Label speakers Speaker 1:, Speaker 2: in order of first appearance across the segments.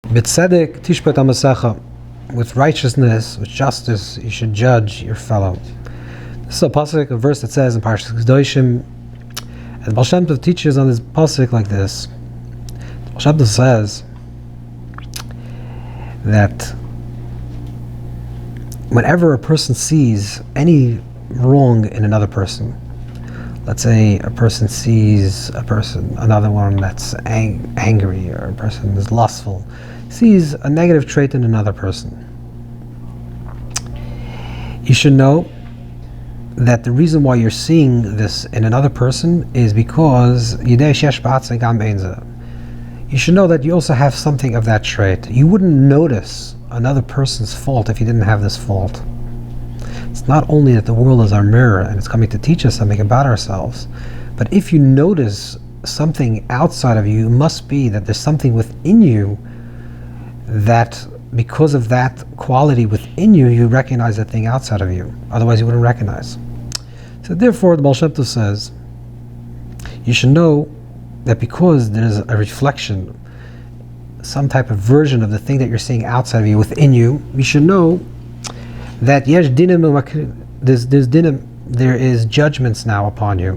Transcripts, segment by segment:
Speaker 1: B'tzedek tishpat hamasecha. With righteousness, with justice, you should judge your fellow. This is a pasuk, a verse that says in Parsha of Kedoshim, and Baal Shem Tov teaches on this pasuk like this. Baal Shem Tov says that whenever a person sees any wrong in another person, let's say a person sees another one that's angry, or a person is lustful, sees a negative trait in another person, you should know that the reason why you're seeing this in another person is because you should know that you also have something of that trait. You wouldn't notice another person's fault if you didn't have this fault. It's not only that the world is our mirror and it's coming to teach us something about ourselves, but if you notice something outside of you, it must be that there's something within you that, because of that quality within you, you recognize that thing outside of you. Otherwise you wouldn't recognize. So therefore, the Baal Shem Tov says, you should know that because there's a reflection, some type of version of the thing that you're seeing outside of you, within you, you should know that yesh dinim, there's dinim, there is judgments now upon you,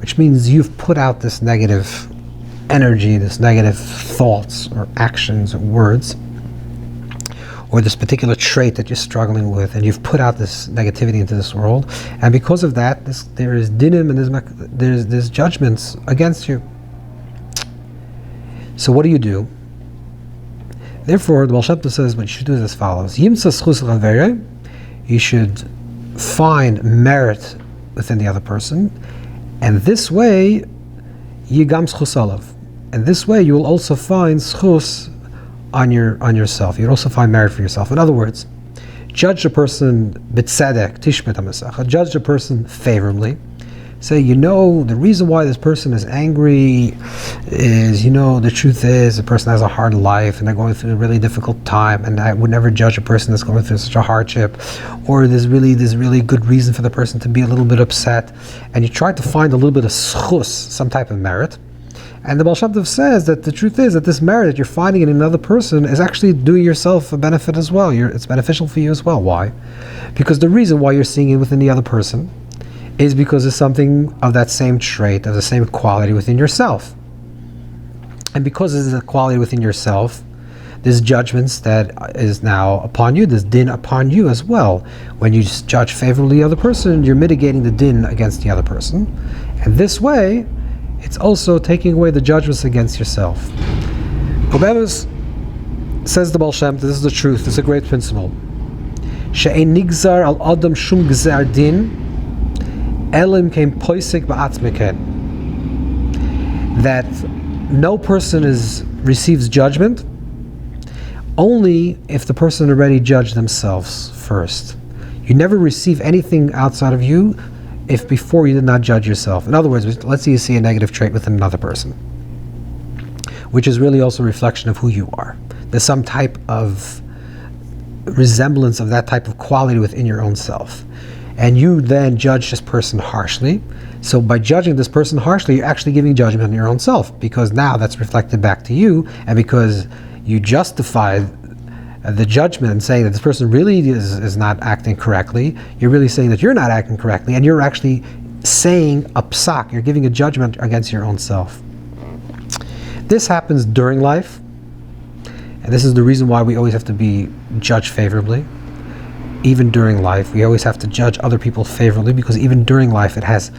Speaker 1: which means you've put out this negative energy, this negative thoughts or actions or words, or this particular trait that you're struggling with, and you've put out this negativity into this world, and because of that, there is dinim and there's judgments against you. So what do? Therefore, the Baal Shem Tov says what you should do is as follows: you should find merit within the other person, and this way, yigam schus alav, and this way you will also find schus on yourself. You'll also find merit for yourself. In other words, judge a person b'tzedek tishpat hamasecha. Judge a person favorably. Say, the reason why this person is angry is, the truth is the person has a hard life and they're going through a really difficult time, and I would never judge a person that's going through such a hardship, or there's really good reason for the person to be a little bit upset, and you try to find a little bit of schus, some type of merit. And the Baal Shem Tov says that the truth is that this merit that you're finding in another person is actually doing yourself a benefit as well. It's beneficial for you as well. Why? Because the reason why you're seeing it within the other person is because there's something of that same trait, of the same quality within yourself. And because there's a quality within yourself, there's judgments that is now upon you, there's din upon you as well. When you judge favorably the other person, you're mitigating the din against the other person. And this way, it's also taking away the judgments against yourself. Says the Baal Shem Tov, this is the truth, this is a great principle. She'ein nigzar al adam shum gzar din elim kein poisik ba'atzmeken. That no person receives judgment only if the person already judged themselves first. You never receive anything outside of you if before you did not judge yourself. In other words, let's say you see a negative trait within another person, which is really also a reflection of who you are. There's some type of resemblance of that type of quality within your own self. And you then judge this person harshly. So by judging this person harshly, you're actually giving judgment on your own self, because now that's reflected back to you, and because you justify the judgment and saying that this person really is not acting correctly, you're really saying that you're not acting correctly, and you're actually saying a psak, you're giving a judgment against your own self. This happens during life, and this is the reason why we always have to be judged favorably. Even during life, we always have to judge other people favorably, because even during life it has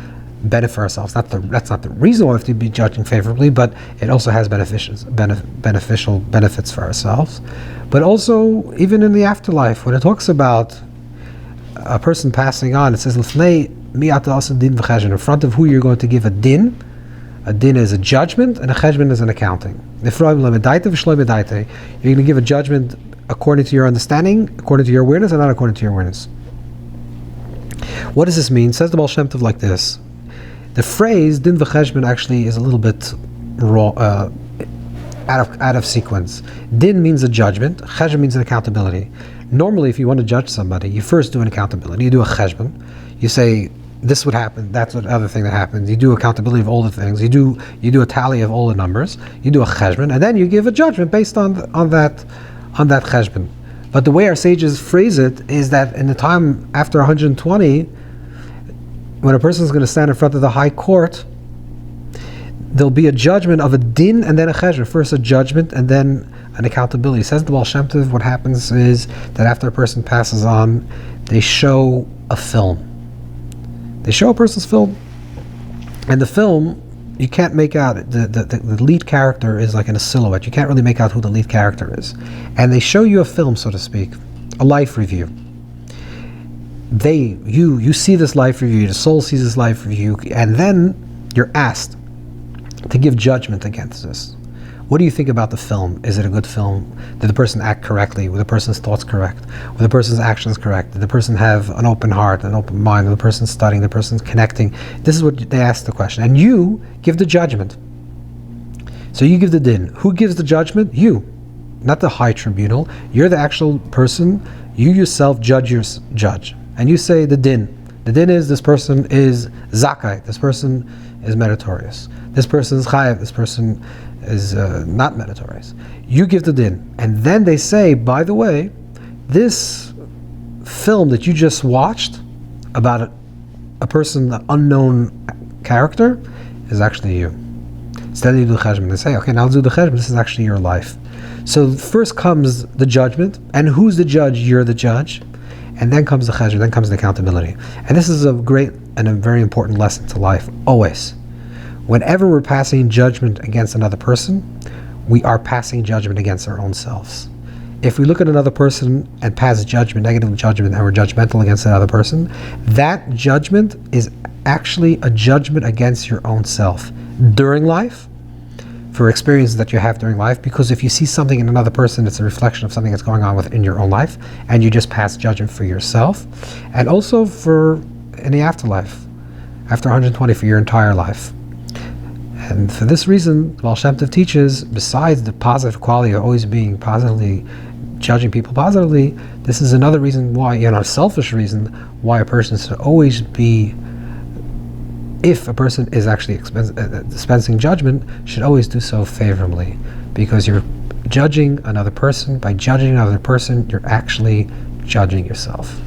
Speaker 1: benefit for ourselves. That's not the reason why we have to be judging favorably, but it also has beneficial benefits for ourselves. But also, even in the afterlife, when it talks about a person passing on, it says, in front of who you're going to give a din. A din is a judgment, and a cheshbon is an accounting. You're going to give a judgment according to your understanding, according to your awareness, and not according to your awareness. What does this mean? Says the Baal Shem Tov like this. The phrase din v'cheshbon actually is a little bit raw, out of sequence. Din means a judgment, cheshbon means an accountability. Normally, if you want to judge somebody, you first do an accountability, you do a cheshbon. You say, this would happen. That's what other thing that happens. You do accountability of all the things. You do a tally of all the numbers. You do a cheshbon, and then you give a judgment based on that cheshbon. But the way our sages phrase it is that in the time after 120, when a person is going to stand in front of the high court, there'll be a judgment of a din and then a cheshbon. First a judgment and then an accountability. Says the Baal Shem Tov, what happens is that after a person passes on, they show a film. They show a person's film, and the film, you can't make out, the lead character is like in a silhouette. You can't really make out who the lead character is. And they show you a film, so to speak, a life review. You see this life review, the soul sees this life review, and then you're asked to give judgment against this. What do you think about the film? Is it a good film? Did the person act correctly? Were the person's thoughts correct? Were the person's actions correct? Did the person have an open heart, an open mind? Did the person studying? The person's connecting? This is what they ask the question. And you give the judgment. So you give the din. Who gives the judgment? You. Not the high tribunal. You're the actual person. You yourself judge. And you say the din. The din is this person is zakai. This person is meritorious. This person is chayav. This person is not meritorious. You give the din. And then they say, by the way, this film that you just watched about a person, an unknown character, is actually you. Instead you do the cheshbon. They say, okay, now let's do the cheshbon. This is actually your life. So first comes the judgment. And who's the judge? You're the judge. And then comes the cheshbon. Then comes the accountability. And this is a great and a very important lesson to life. Always. Whenever we're passing judgment against another person, we are passing judgment against our own selves. If we look at another person and pass judgment, negative judgment, and we're judgmental against another person, that judgment is actually a judgment against your own self during life, for experiences that you have during life, because if you see something in another person, it's a reflection of something that's going on within your own life, and you just pass judgment for yourself, and also for in the afterlife, after 120, for your entire life. And for this reason, Baal Shem Tov teaches, besides the positive quality of always being positively, judging people positively, this is another reason why, a selfish reason, why a person should always be, if a person is actually dispensing judgment, should always do so favorably. Because you're judging another person. By judging another person, you're actually judging yourself.